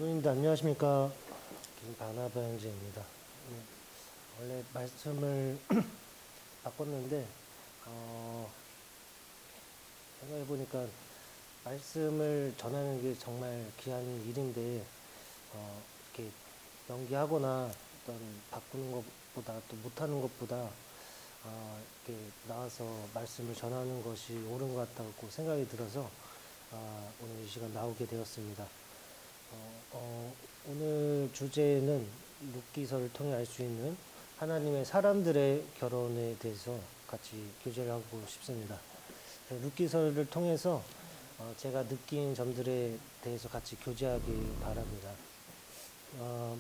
성도님들 안녕하십니까. 김바나바 형제입니다. 원래 말씀을 바꿨는데 생각해보니까 말씀을 전하는 게 정말 귀한 일인데 이렇게 연기하거나 어떤 바꾸는 것보다 또 못하는 것보다 이렇게 나와서 말씀을 전하는 것이 옳은 것 같다고 생각이 들어서 오늘 이 시간 나오게 되었습니다. 오늘 주제는 룻기서를 통해 알 수 있는 하나님의 사람들의 결혼에 대해서 같이 교제를 하고 싶습니다. 룻기서를 통해서 제가 느낀 점들에 대해서 같이 교제하기 바랍니다.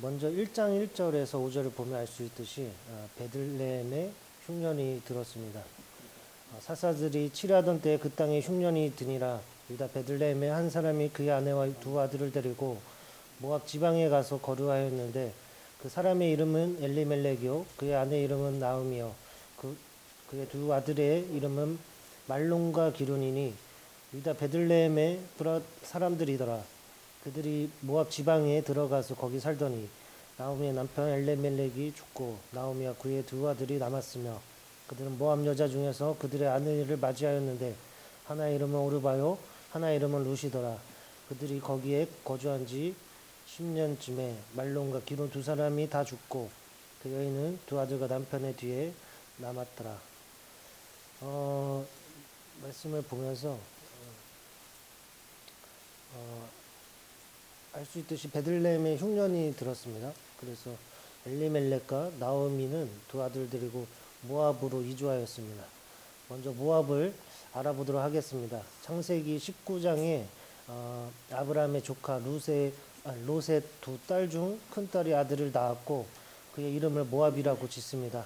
먼저 1장 1절에서 5절을 보면 알 수 있듯이 베들레헴에 흉년이 들었습니다. 사사들이 치료하던 때에 그 땅에 흉년이 드니라. 유다 베들레헴에 한 사람이 그의 아내와 두 아들을 데리고 모압 지방에 가서 거류하였는데 그 사람의 이름은 엘리멜렉이요 그의 아내 이름은 나음이요 그의 두 아들의 이름은 말론과 기론이니 유다 베들레헴의 사람들이더라. 그들이 모압 지방에 들어가서 거기 살더니 나오미의 남편 엘리멜렉이 죽고 나오미와 그의 두 아들이 남았으며 그들은 모압 여자 중에서 그들의 아내를 맞이하였는데 하나 이름은 오르바요 하나 이름은 루시더라. 그들이 거기에 거주한 지 10년쯤에 말론과 기론 두 사람이 다 죽고 그 여인은 두 아들과 남편의 뒤에 남았더라. 말씀을 보면서 알 수 있듯이 베들레헴에 흉년이 들었습니다. 그래서 엘리멜렉과 나오미는 두 아들 데리고 모압으로 이주하였습니다. 먼저 모압을 알아보도록 하겠습니다. 창세기 19장에 아브라함의 조카 롯의 두 딸 중 큰 딸이 아들을 낳았고 그의 이름을 모압이라고 짓습니다.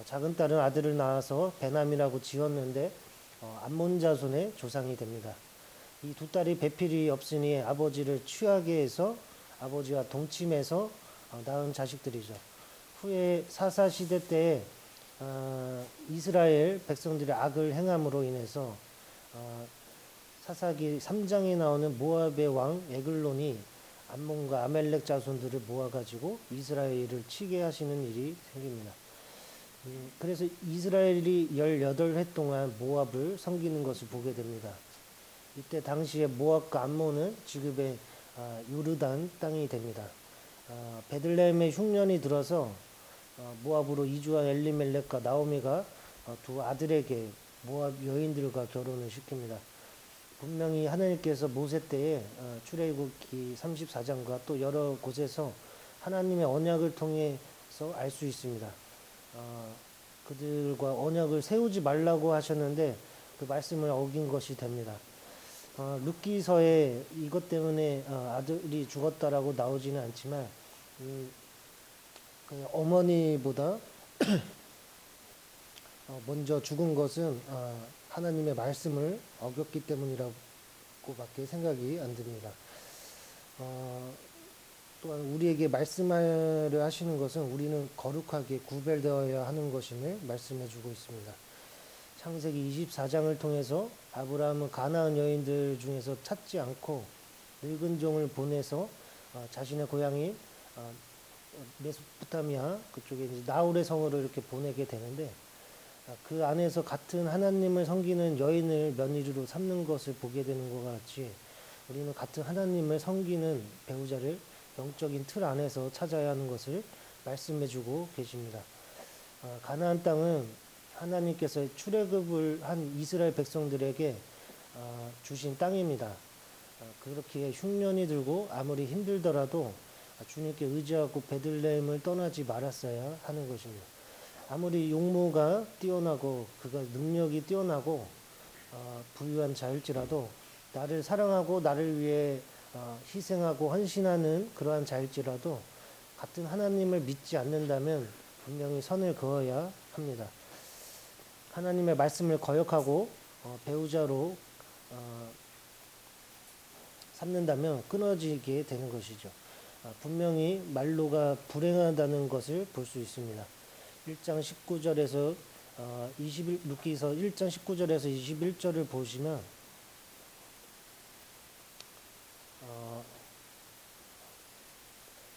작은 딸은 아들을 낳아서 베남이라고 지었는데 암몬 자손의 조상이 됩니다. 이 두 딸이 배필이 없으니 아버지를 취하게 해서 아버지와 동침해서 낳은 자식들이죠. 후에 사사 시대 때에 이스라엘 백성들의 악을 행함으로 인해서 사사기 3장에 나오는 모압의 왕 에글론이 암몬과 아멜렉 자손들을 모아가지고 이스라엘을 치게 하시는 일이 생깁니다. 그래서 이스라엘이 18해 동안 모압을 섬기는 것을 보게 됩니다. 이때 당시에 모압과 암몬은 지금의 요르단 땅이 됩니다. 베들레헴에 흉년이 들어서 모압으로 이주한 엘리멜렉과 나오미가 두 아들에게 모압 여인들과 결혼을 시킵니다. 분명히 하나님께서 모세 때에 출애굽기 34장과 또 여러 곳에서 하나님의 언약을 통해서 알 수 있습니다. 그들과 언약을 세우지 말라고 하셨는데 그 말씀을 어긴 것이 됩니다. 룻기서에 이것 때문에 아들이 죽었다라고 나오지는 않지만 그 어머니보다 먼저 죽은 것은 하나님의 말씀을 어겼기 때문이라고밖에 생각이 안 듭니다. 또한 우리에게 말씀하려 하시는 것은 우리는 거룩하게 구별되어야 하는 것임을 말씀해 주고 있습니다. 창세기 24장을 통해서 아브라함은 가나안 여인들 중에서 찾지 않고 늙은 종을 보내서 자신의 고향인 메소포타미아 그쪽에 이제 나홀의 성으로 이렇게 보내게 되는데 그 안에서 같은 하나님을 섬기는 여인을 며느리로 삼는 것을 보게 되는 것 같이 우리는 같은 하나님을 섬기는 배우자를 영적인 틀 안에서 찾아야 하는 것을 말씀해주고 계십니다. 가나안 땅은 하나님께서 출애굽을 한 이스라엘 백성들에게 주신 땅입니다. 그렇게 흉년이 들고 아무리 힘들더라도 주님께 의지하고 베들레헴을 떠나지 말았어야 하는 것입니다. 아무리 용모가 뛰어나고 그가 능력이 뛰어나고 부유한 자일지라도 나를 사랑하고 나를 위해 희생하고 헌신하는 그러한 자일지라도 같은 하나님을 믿지 않는다면 분명히 선을 그어야 합니다. 하나님의 말씀을 거역하고 배우자로 삼는다면 끊어지게 되는 것이죠. 분명히 말로가 불행하다는 것을 볼 수 있습니다. 1장 19절에서 룻기서 1장 19절에서 21절을 보시면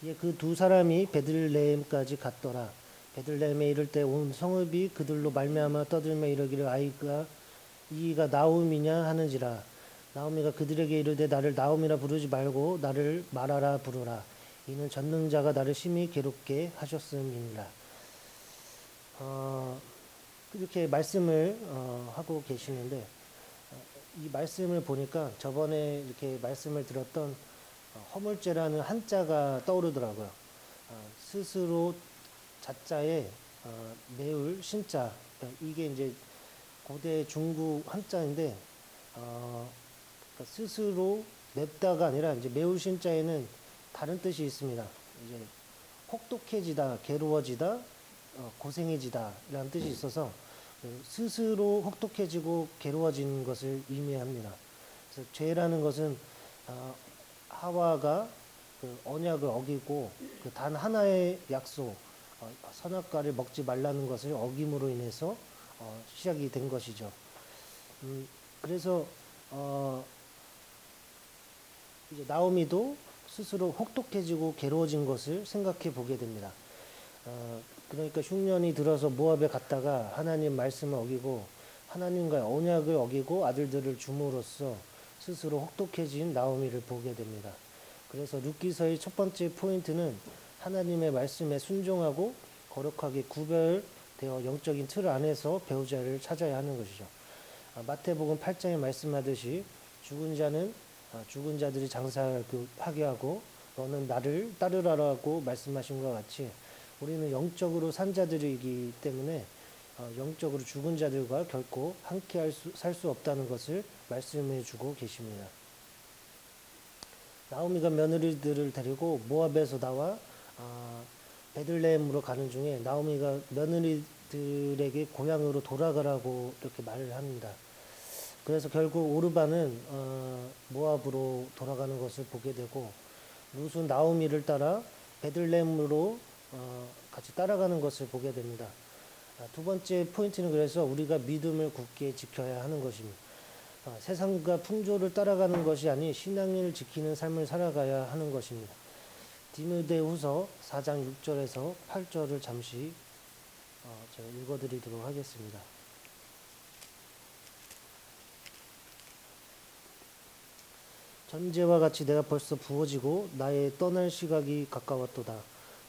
이에 그 두 사람이 베들레헴까지 갔더라. 베들레헴에 이를 때 온 성읍이 그들로 말미암아 떠들며 이르기를 이가 나옴이냐 하는지라. 나오미가 그들에게 이르되 나를 나옴이라 부르지 말고 나를 마라라 부르라. 이는 전능자가 나를 심히 괴롭게 하셨음이니라. 이렇게 말씀을 하고 계시는데, 이 말씀을 보니까 저번에 이렇게 말씀을 들었던 허물죄라는 한자가 떠오르더라고요. 스스로 자자에 매울 신자, 이게 이제 고대 중국 한자인데, 그러니까 스스로 맵다가 아니라 이제 매울 신자에는 다른 뜻이 있습니다. 이제 혹독해지다, 괴로워지다, 고생해지다 이라는 뜻이 있어서 스스로 혹독해지고 괴로워지는 것을 의미합니다. 그래서 죄라는 것은 하와가 그 언약을 어기고 그 단 하나의 약속, 선악과를 먹지 말라는 것을 어김으로 인해서 시작이 된 것이죠. 그래서 이제 나오미도 스스로 혹독해지고 괴로워진 것을 생각해 보게 됩니다. 그러니까 흉년이 들어서 모압에 갔다가 하나님 말씀을 어기고 하나님과의 언약을 어기고 아들들을 줌으로써 스스로 혹독해진 나오미를 보게 됩니다. 그래서 룻기서의 첫 번째 포인트는 하나님의 말씀에 순종하고 거룩하게 구별되어 영적인 틀 안에서 배우자를 찾아야 하는 것이죠. 마태복음 8장에 말씀하듯이 죽은 자는 죽은 자들이 장사하게 하고 너는 나를 따르라라고 말씀하신 것 같이 우리는 영적으로 산 자들이기 때문에 영적으로 죽은 자들과 결코 함께 살 수 없다는 것을 말씀해 주고 계십니다. 나오미가 며느리들을 데리고 모압에서 나와 베들레헴으로 가는 중에 나오미가 며느리들에게 고향으로 돌아가라고 이렇게 말을 합니다. 그래서 결국 오르반은 모압으로 돌아가는 것을 보게 되고 룻은 나오미를 따라 베들레헴으로 같이 따라가는 것을 보게 됩니다. 두 번째 포인트는 그래서 우리가 믿음을 굳게 지켜야 하는 것입니다. 세상과 풍조를 따라가는 것이 아닌 신앙을 지키는 삶을 살아가야 하는 것입니다. 디모데후서 4장 6절에서 8절을 잠시 제가 읽어드리도록 하겠습니다. 전제와 같이 내가 벌써 부어지고 나의 떠날 시각이 가까웠도다.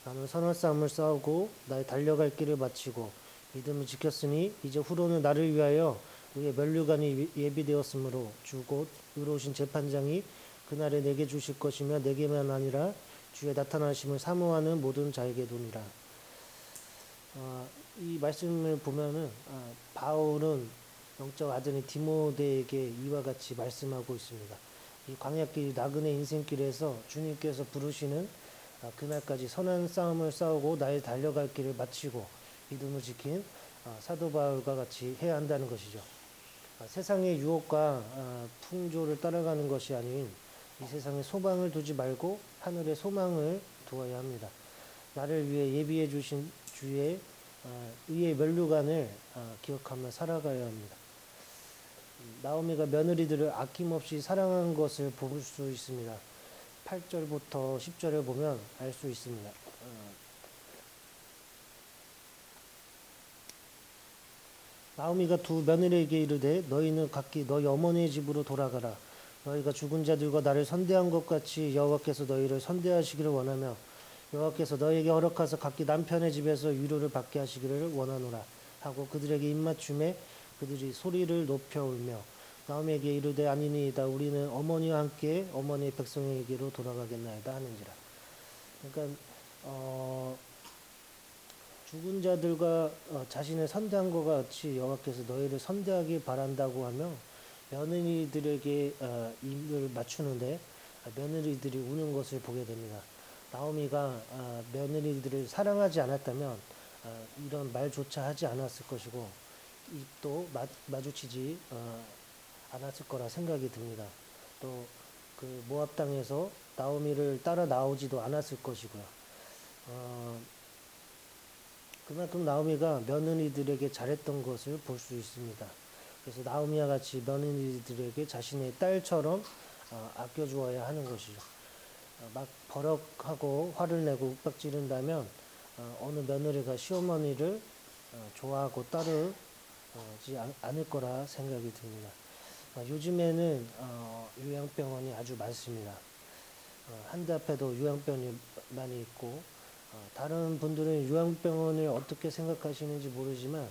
나는 선한 싸움을 싸우고 나의 달려갈 길을 마치고 믿음을 지켰으니 이제 후로는 나를 위하여 그의 면류관이 예비되었으므로 주 곧 의로우신 재판장이 그날에 내게 주실 것이며 내게만 아니라 주의 나타나심을 사모하는 모든 자에게도니라. 이 말씀을 보면은 바울은 영적 아들인 디모데에게 이와 같이 말씀하고 있습니다. 이 광야길 나그네 인생길에서 주님께서 부르시는 그날까지 선한 싸움을 싸우고 나의 달려갈 길을 마치고 믿음을 지킨 사도 바울과 같이 해야 한다는 것이죠. 세상의 유혹과 풍조를 따라가는 것이 아닌 이 세상에 소망을 두지 말고 하늘의 소망을 두어야 합니다. 나를 위해 예비해 주신 주의 의의 면류관을 기억하며 살아가야 합니다. 나오미가 며느리들을 아낌없이 사랑한 것을 볼 수 있습니다. 8절부터 10절을 보면 알 수 있습니다. 나오미가 두 며느리에게 이르되 너희는 각기 너희 어머니의 집으로 돌아가라. 너희가 죽은 자들과 나를 선대한 것 같이 여호와께서 너희를 선대하시기를 원하며 여호와께서 너희에게 허락하사 각기 남편의 집에서 위로를 받게 하시기를 원하노라 하고 그들에게 입맞춤에 그들이 소리를 높여 울며 나오미에게 이르되 아니니이다 우리는 어머니와 함께 어머니의 백성에게로 돌아가겠나이다 하는지라. 그러니까 죽은 자들과 자신을 선대한 것 같이 여호와께서 너희를 선대하길 바란다고 하며 며느리들에게 입을 맞추는데 며느리들이 우는 것을 보게 됩니다. 나오미가 며느리들을 사랑하지 않았다면 이런 말조차 하지 않았을 것이고 입도 마주치지 않았을 거라 생각이 듭니다. 또 그 모압 땅에서 나오미를 따라 나오지도 않았을 것이고요. 그만큼 나오미가 며느리들에게 잘했던 것을 볼 수 있습니다. 그래서 나오미와 같이 며느리들에게 자신의 딸처럼 아껴주어야 하는 것이죠. 막 버럭하고 화를 내고 윽박 지른다면 어느 며느리가 시어머니를 좋아하고 따르지 않을 거라 생각이 듭니다. 요즘에는 요양병원이 아주 많습니다. 한 대 앞에도 요양병원이 많이 있고 다른 분들은 요양병원을 어떻게 생각하시는지 모르지만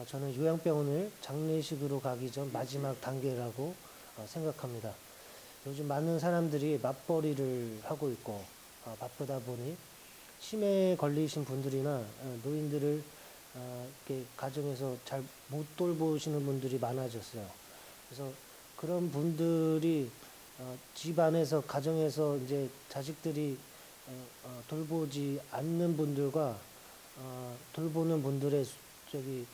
저는 요양병원을 장례식으로 가기 전 마지막 단계라고 생각합니다. 요즘 많은 사람들이 맞벌이를 하고 있고 바쁘다 보니 치매에 걸리신 분들이나 노인들을 이렇게 가정에서 잘 못 돌보시는 분들이 많아졌어요. 그래서 그런 분들이 집 안에서 가정에서 이제 자식들이 돌보지 않는 분들과 돌보는 분들의 저기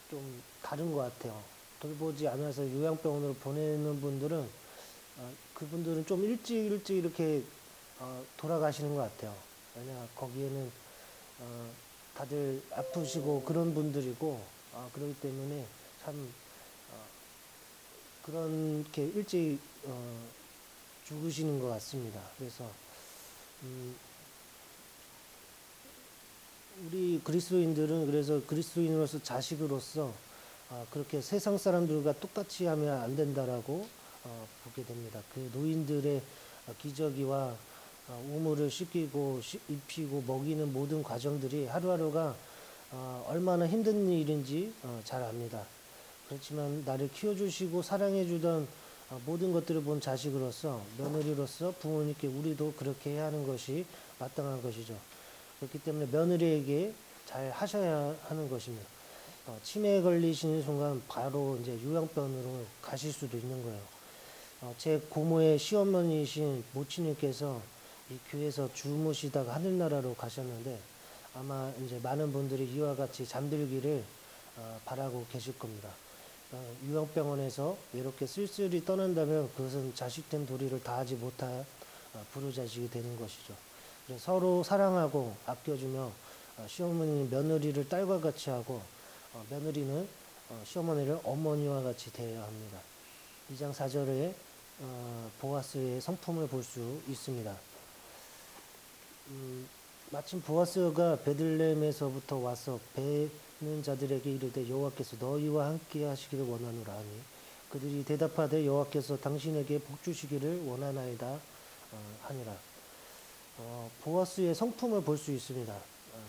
좀 다른 것 같아요. 돌보지 않아서 요양병원으로 보내는 분들은 그분들은 좀 일찍 이렇게 돌아가시는 것 같아요. 왜냐 거기에는 다들 아프시고 그런 분들이고 그렇기 때문에 참 그렇게 일찍 죽으시는 것 같습니다. 그래서 우리 그리스도인들은 그래서 그리스도인으로서 자식으로서 그렇게 세상 사람들과 똑같이 하면 안 된다라고 보게 됩니다. 그 노인들의 기저귀와 우물을 씻기고 입히고 먹이는 모든 과정들이 하루하루가 얼마나 힘든 일인지 잘 압니다. 그렇지만 나를 키워주시고 사랑해주던 모든 것들을 본 자식으로서 며느리로서 부모님께 우리도 그렇게 해야 하는 것이 마땅한 것이죠. 그렇기 때문에 며느리에게 잘 하셔야 하는 것입니다. 치매에 걸리시는 순간 바로 이제 요양병원으로 가실 수도 있는 거예요. 제 고모의 시어머니이신 모친님께서 이 교회에서 주무시다가 하늘나라로 가셨는데 아마 이제 많은 분들이 이와 같이 잠들기를 바라고 계실 겁니다. 요양병원에서 이렇게 쓸쓸히 떠난다면 그것은 자식된 도리를 다하지 못한 불효자식이 되는 것이죠. 그래서 서로 사랑하고 아껴주며 시어머니는 며느리를 딸과 같이 하고 며느리는 시어머니를 어머니와 같이 대해야 합니다. 2장 4절에 보아스의 성품을 볼 수 있습니다. 마침 보아스가 베들레헴에서부터 와서 배는 자들에게 이르되 여호와께서 너희와 함께 하시기를 원하노라 하니 그들이 대답하되 여호와께서 당신에게 복 주시기를 원하나이다 하니라. 보아스의 성품을 볼 수 있습니다.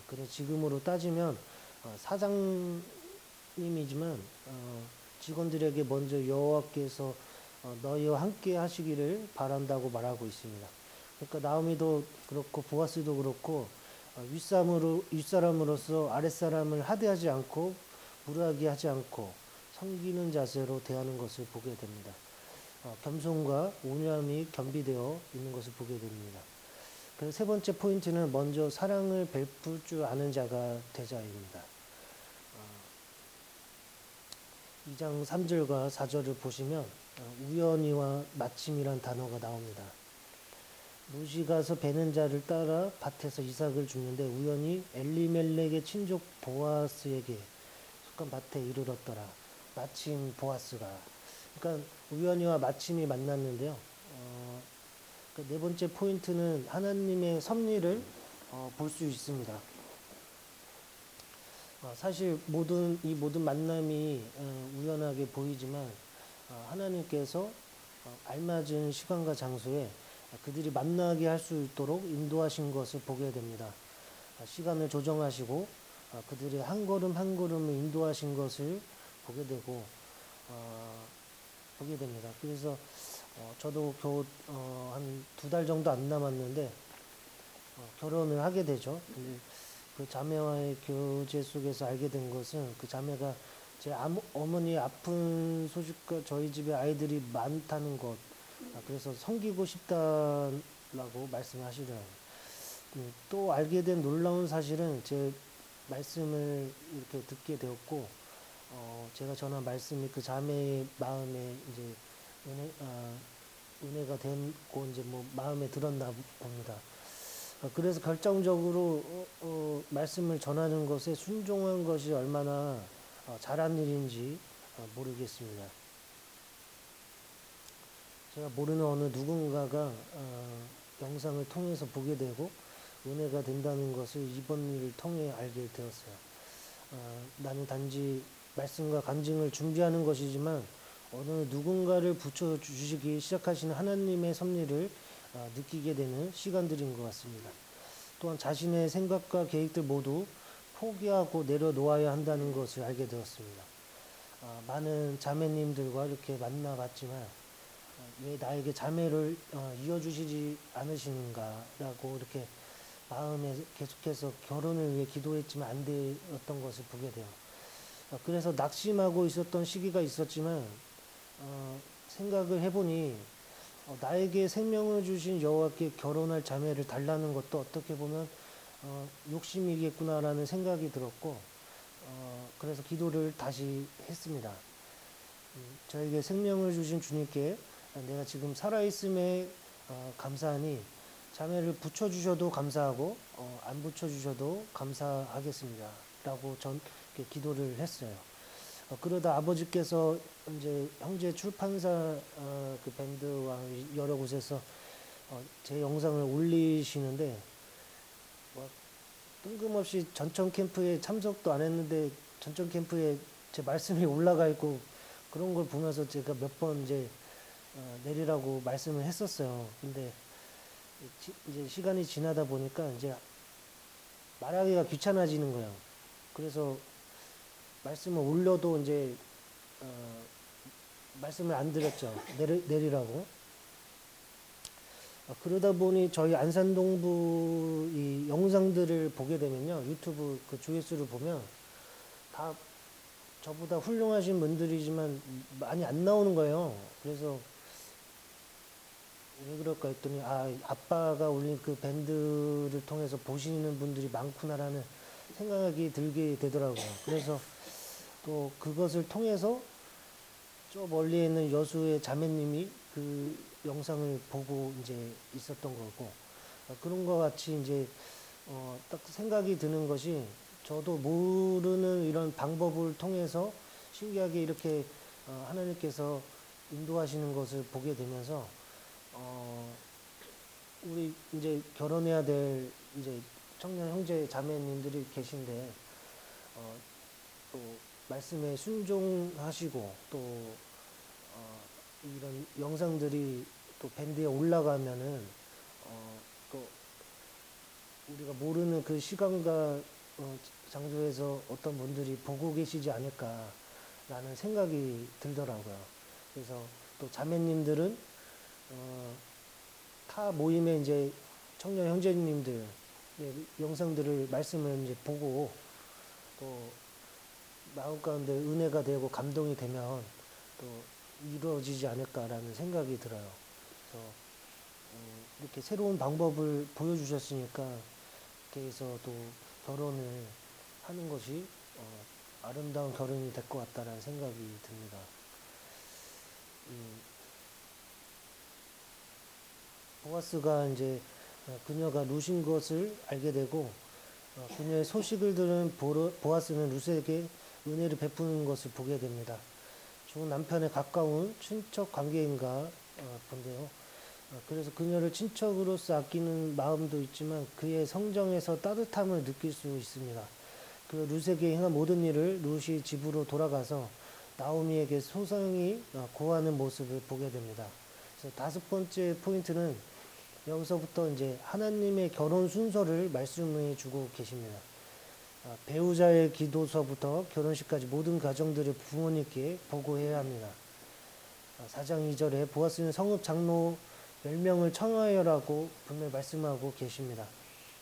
그래 지금으로 따지면 사장님이지만 직원들에게 먼저 여호와께서 너희와 함께 하시기를 바란다고 말하고 있습니다. 그러니까 나오미도 그렇고 보아스도 그렇고 윗사람으로서 아랫사람을 하대하지 않고 무례하게 하지 않고 섬기는 자세로 대하는 것을 보게 됩니다. 겸손과 온유함이 겸비되어 있는 것을 보게 됩니다. 그래서 세 번째 포인트는 먼저 사랑을 베풀 줄 아는 자가 되자입니다. 2장 3절과 4절을 보시면 우연히와 마침이란 단어가 나옵니다. 롯이 가서 베는 자를 따라 밭에서 이삭을 줍는데 우연히 엘리멜렉의 친족 보아스에게 속한 밭에 이르렀더라. 마침 보아스가 그러니까 우연히와 마침이 만났는데요. 네 번째 포인트는 하나님의 섭리를 볼 수 있습니다. 사실 이 모든 만남이 우연하게 보이지만 하나님께서 알맞은 시간과 장소에 그들이 만나게 할 수 있도록 인도하신 것을 보게 됩니다. 시간을 조정하시고 그들의 한 걸음 한 걸음을 인도하신 것을 보게 됩니다. 그래서 저도 겨우 한 2달 정도 안 남았는데 결혼을 하게 되죠. 근데 그 자매와의 교제 속에서 알게 된 것은 그 자매가 제 어머니 아픈 소식과 저희 집에 아이들이 많다는 것, 그래서 섬기고 싶다라고 말씀하시더라고요. 또 알게 된 놀라운 사실은 제 말씀을 이렇게 듣게 되었고, 제가 전한 말씀이 그 자매의 마음에 이제 은혜가 됐고 이제 뭐 마음에 들었나 봅니다. 그래서 결정적으로 말씀을 전하는 것에 순종한 것이 얼마나 잘한 일인지 모르겠습니다. 제가 모르는 어느 누군가가 영상을 통해서 보게 되고 은혜가 된다는 것을 이번 일을 통해 알게 되었어요. 나는 단지 말씀과 간증을 준비하는 것이지만 어느 누군가를 붙여주시기 시작하시는 하나님의 섭리를 느끼게 되는 시간들인 것 같습니다. 또한 자신의 생각과 계획들 모두 포기하고 내려놓아야 한다는 것을 알게 되었습니다. 많은 자매님들과 이렇게 만나봤지만 왜 나에게 자매를 이어주시지 않으시는가라고 이렇게 마음에 계속해서 결혼을 위해 기도했지만 안 되었던 것을 보게 돼요. 그래서 낙심하고 있었던 시기가 있었지만 생각을 해보니 나에게 생명을 주신 여호와께 결혼할 자매를 달라는 것도 어떻게 보면 욕심이겠구나라는 생각이 들었고 그래서 기도를 다시 했습니다. 저에게 생명을 주신 주님께 내가 지금 살아있음에 감사하니 자매를 붙여주셔도 감사하고 안 붙여주셔도 감사하겠습니다 라고 전 기도를 했어요. 그러다 아버지께서 이제 형제 출판사 그 밴드와 여러 곳에서 제 영상을 올리시는데 뜬금없이 전천 캠프에 참석도 안 했는데 전천 캠프에 제 말씀이 올라가 있고 그런 걸 보면서 제가 몇 번 이제 내리라고 말씀을 했었어요. 근데 이제 시간이 지나다 보니까 이제 말하기가 귀찮아지는 거예요. 그래서 말씀을 올려도 이제 말씀을 안 드렸죠. 내리라고. 그러다 보니 저희 안산동부 이 영상들을 보게 되면요. 유튜브 그 조회수를 보면 다 저보다 훌륭하신 분들이지만 많이 안 나오는 거예요. 그래서 왜 그럴까 했더니 아빠가 올린 그 밴드를 통해서 보시는 분들이 많구나라는 생각이 들게 되더라고요. 그래서 또 그것을 통해서 저 멀리 있는 여수의 자매님이 그 영상을 보고 이제 있었던 거고 그런 것 같이 이제 딱 생각이 드는 것이 저도 모르는 이런 방법을 통해서 신기하게 이렇게 하나님께서 인도하시는 것을 보게 되면서 우리 이제 결혼해야 될 이제 청년 형제 자매님들이 계신데 또 말씀에 순종하시고 또 이런 영상들이 또 밴드에 올라가면은 또 우리가 모르는 그 시간과 장소에서 어떤 분들이 보고 계시지 않을까라는 생각이 들더라고요. 그래서 또 자매님들은 타 모임에 이제 청년 형제님들 영상들을 말씀을 이제 보고 또 마음 가운데 은혜가 되고 감동이 되면 또 이루어지지 않을까라는 생각이 들어요. 그래서 이렇게 새로운 방법을 보여주셨으니까 이렇게 해서 또 결혼을 하는 것이 아름다운 결혼이 될 것 같다라는 생각이 듭니다. 보아스가 이제 그녀가 룻인 것을 알게 되고 그녀의 소식을 들은 보아스는 룻에게 은혜를 베푸는 것을 보게 됩니다. 죽은 남편에 가까운 친척 관계인가 본데요. 그래서 그녀를 친척으로서 아끼는 마음도 있지만 그의 성정에서 따뜻함을 느낄 수 있습니다. 그 룻에게 행한 모든 일을 룻이 집으로 돌아가서 나오미에게 소상히 고하는 모습을 보게 됩니다. 그래서 다섯 번째 포인트는 여기서부터 이제 하나님의 결혼 순서를 말씀해 주고 계십니다. 배우자의 기도서부터 결혼식까지 모든 가정들을 부모님께 보고해야 합니다. 4장 2절에 보아스는 성읍 장로 10명을 청하여라고 분명히 말씀하고 계십니다.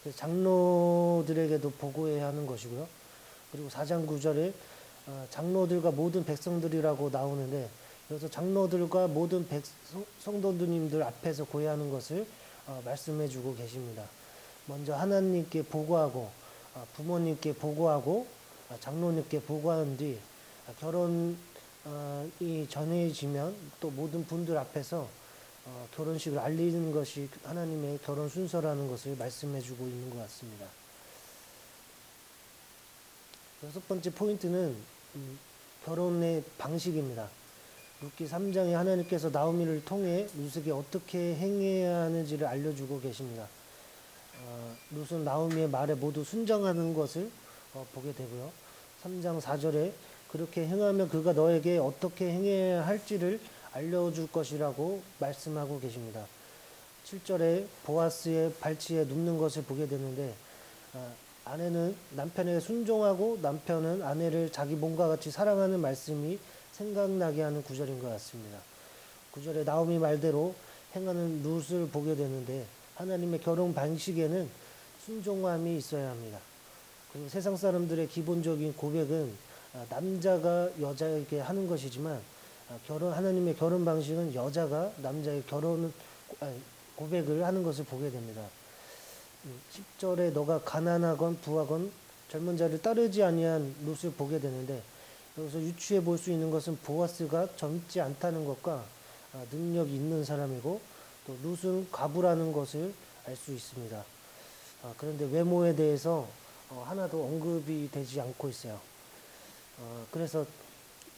그래서 장로들에게도 보고해야 하는 것이고요. 그리고 4장 9절에 장로들과 모든 백성들이라고 나오는데 여기서 장로들과 모든 성도님들 앞에서 고해하는 것을 말씀해 주고 계십니다. 먼저 하나님께 보고하고 부모님께 보고하고 장로님께 보고한 뒤 결혼이 정해지면 또 모든 분들 앞에서 결혼식을 알리는 것이 하나님의 결혼 순서라는 것을 말씀해 주고 있는 것 같습니다. 여섯 번째 포인트는 결혼의 방식입니다. 룻기 3장에 하나님께서 나오미를 통해 룻에게 어떻게 행해야 하는지를 알려주고 계십니다. 룻은 나오미의 말에 모두 순종하는 것을 보게 되고요. 3장 4절에 그렇게 행하면 그가 너에게 어떻게 행해야 할지를 알려줄 것이라고 말씀하고 계십니다. 7절에 보아스의 발치에 눕는 것을 보게 되는데 아내는 남편에게 순종하고 남편은 아내를 자기 몸과 같이 사랑하는 말씀이 생각나게 하는 구절인 것 같습니다. 9절에 나오미 말대로 행하는 룻을 보게 되는데 하나님의 결혼 방식에는 순종함이 있어야 합니다. 그리고 세상 사람들의 기본적인 고백은 남자가 여자에게 하는 것이지만 하나님의 결혼 방식은 여자가 남자의 고백을 하는 것을 보게 됩니다. 10절에 너가 가난하건 부하건 젊은 자를 따르지 아니한 룻을 보게 되는데 여기서 유추해 볼 수 있는 것은 보아스가 젊지 않다는 것과 능력이 있는 사람이고 또 룻은 과부라는 것을 알 수 있습니다. 그런데 외모에 대해서 하나도 언급이 되지 않고 있어요. 그래서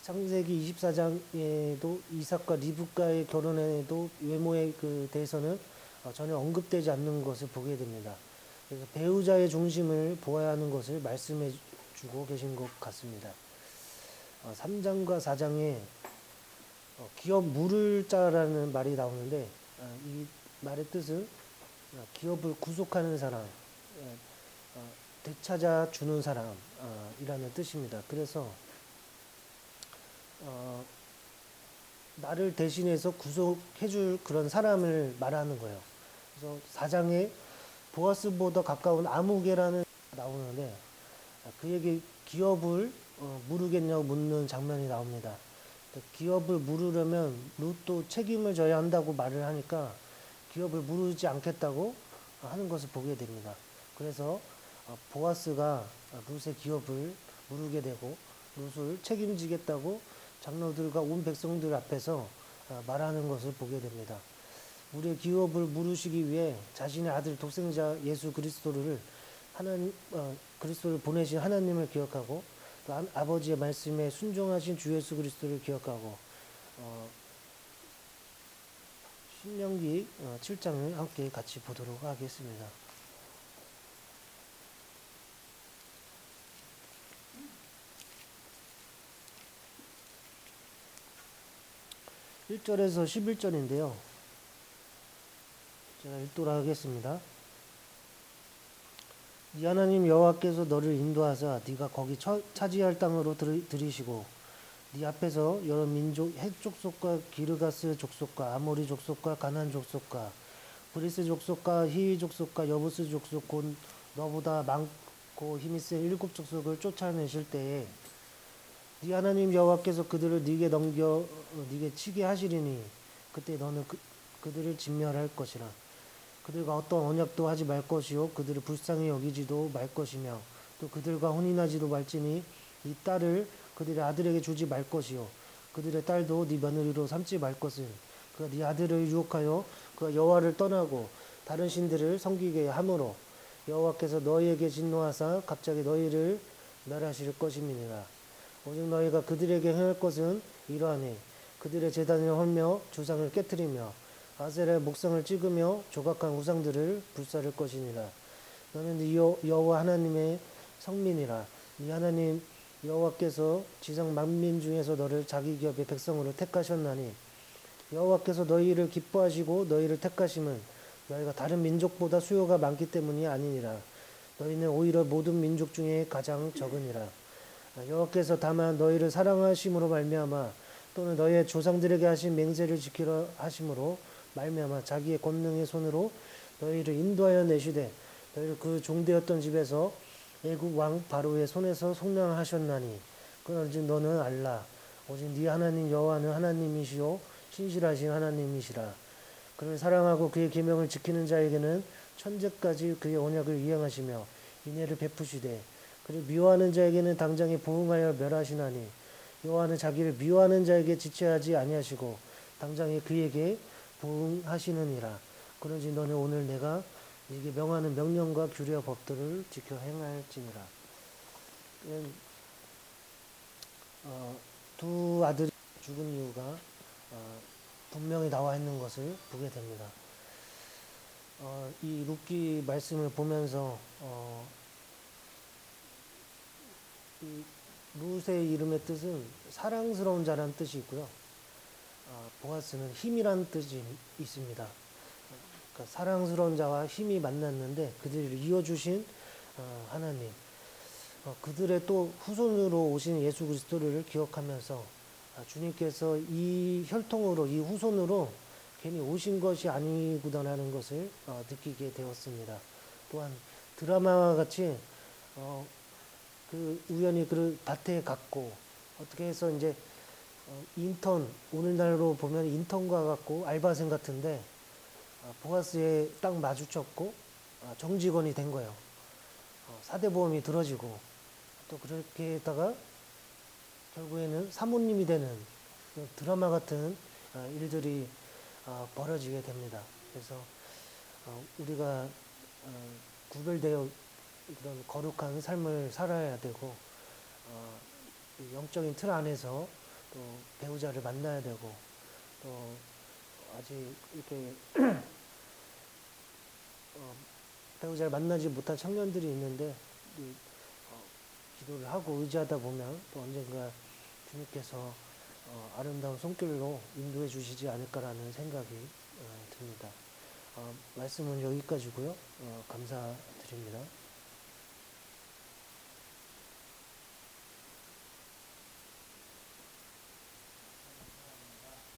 창세기 24장에도 이삭과 리브가의 결혼에도 외모에 대해서는 전혀 언급되지 않는 것을 보게 됩니다. 그래서 배우자의 중심을 보아야 하는 것을 말씀해 주고 계신 것 같습니다. 3장과 4장에 기업 물을 자라는 말이 나오는데 이 말의 뜻은 기업을 구속하는 사람, 되찾아 주는 사람이라는 뜻입니다. 그래서 나를 대신해서 구속해줄 그런 사람을 말하는 거예요. 그래서 4장에 보아스보다 가까운 아무개라는 나오는데 그에게 기업을 물으겠냐고 묻는 장면이 나옵니다. 기업을 물으려면 룻도 책임을 져야 한다고 말을 하니까 기업을 물으지 않겠다고 하는 것을 보게 됩니다. 그래서 보아스가 룻의 기업을 물으게 되고 룻을 책임지겠다고 장로들과 온 백성들 앞에서 말하는 것을 보게 됩니다. 우리의 기업을 물으시기 위해 자신의 아들 독생자 예수 그리스도를 그리스도를 보내신 하나님을 기억하고 또 아버지의 말씀에 순종하신 주 예수 그리스도를 기억하고 신명기 7장을 함께 같이 보도록 하겠습니다. 1절에서 11절인데요. 제가 읽도록 하겠습니다. 네 하나님 여호와께서 너를 인도하사 네가 거기 차지할 땅으로 들이시고 네 앞에서 여러 민족 헷 족속과 기르가스 족속과 아모리 족속과 가나안 족속과 브리스 족속과 히위 족속과 여부스 족속 곧 너보다 많고 힘이 센 7 족속을 쫓아내실 때에 네 하나님 여호와께서 그들을 네게 넘겨 네게 치게 하시리니 그때 너는 그들을 진멸할 것이라. 그들과 어떤 언약도 하지 말 것이요 그들을 불쌍히 여기지도 말 것이며 또 그들과 혼인하지도 말지니 이 딸을 그들의 아들에게 주지 말 것이요 그들의 딸도 네 며느리로 삼지 말 것은 그가 네 아들을 유혹하여 그가 여호와를 떠나고 다른 신들을 섬기게 하므로 여호와께서 너희에게 진노하사 갑자기 너희를 멸하실 것임이니라. 오직 너희가 그들에게 행할 것은 이러하니 그들의 제단을 헐며 주상을 깨뜨리며 아세라의 목상을 찍으며 조각한 우상들을 불사를 것이니라. 너는 네 여호와 하나님의 성민이라. 네 하나님 여호와께서 지상 만민 중에서 너를 자기 기업의 백성으로 택하셨나니 여호와께서 너희를 기뻐하시고 너희를 택하심은 너희가 다른 민족보다 수요가 많기 때문이 아니니라. 너희는 오히려 모든 민족 중에 가장 적으니라. 여호와께서 다만 너희를 사랑하심으로 말미암아 또는 너희의 조상들에게 하신 맹세를 지키려 하심으로 말미암아 자기의 권능의 손으로 너희를 인도하여 내시되 너희를 그 종되었던 집에서 애국 왕 바로의 손에서 속량하셨나니 그런즉 너는 알라. 오직 네 하나님 여호와는 하나님이시요 신실하신 하나님이시라. 그를 사랑하고 그의 계명을 지키는 자에게는 천재까지 그의 언약을 이행하시며 인애를 베푸시되 그를 미워하는 자에게는 당장에 보응하여 멸하시나니 여호와는 자기를 미워하는 자에게 지체하지 아니하시고 당장에 그에게 보응하시느니라. 그런지 너는 오늘 내가 네게 명하는 명령과 규례와 법들을 지켜 행할지니라. 두 아들이 죽은 이유가 분명히 나와 있는 것을 보게 됩니다. 이 룻기 말씀을 보면서 이 룻의 이름의 뜻은 사랑스러운 자라는 뜻이 있고요. 보아스는 힘이라는 뜻이 있습니다. 그러니까 사랑스러운 자와 힘이 만났는데 그들을 이어주신 하나님, 그들의 또 후손으로 오신 예수 그리스도를 기억하면서 주님께서 이 혈통으로, 이 후손으로 괜히 오신 것이 아니구나라는 것을 느끼게 되었습니다. 또한 드라마와 같이 그 우연히 그 밭에 갔고 어떻게 해서 이제 인턴, 오늘날로 보면 인턴과 같고 알바생 같은데 보아스에 딱 마주쳤고 정직원이 된 거예요. 사대보험이 들어지고 또 그렇게 했다가 결국에는 사모님이 되는 드라마 같은 일들이 벌어지게 됩니다. 그래서 우리가 구별되어 이런 거룩한 삶을 살아야 되고 영적인 틀 안에서 또 배우자를 만나야 되고 또 아직 이렇게 배우자를 만나지 못한 청년들이 있는데 기도를 하고 의지하다 보면 또 언젠가 주님께서 아름다운 손길로 인도해 주시지 않을까라는 생각이 듭니다. 말씀은 여기까지고요. 감사드립니다.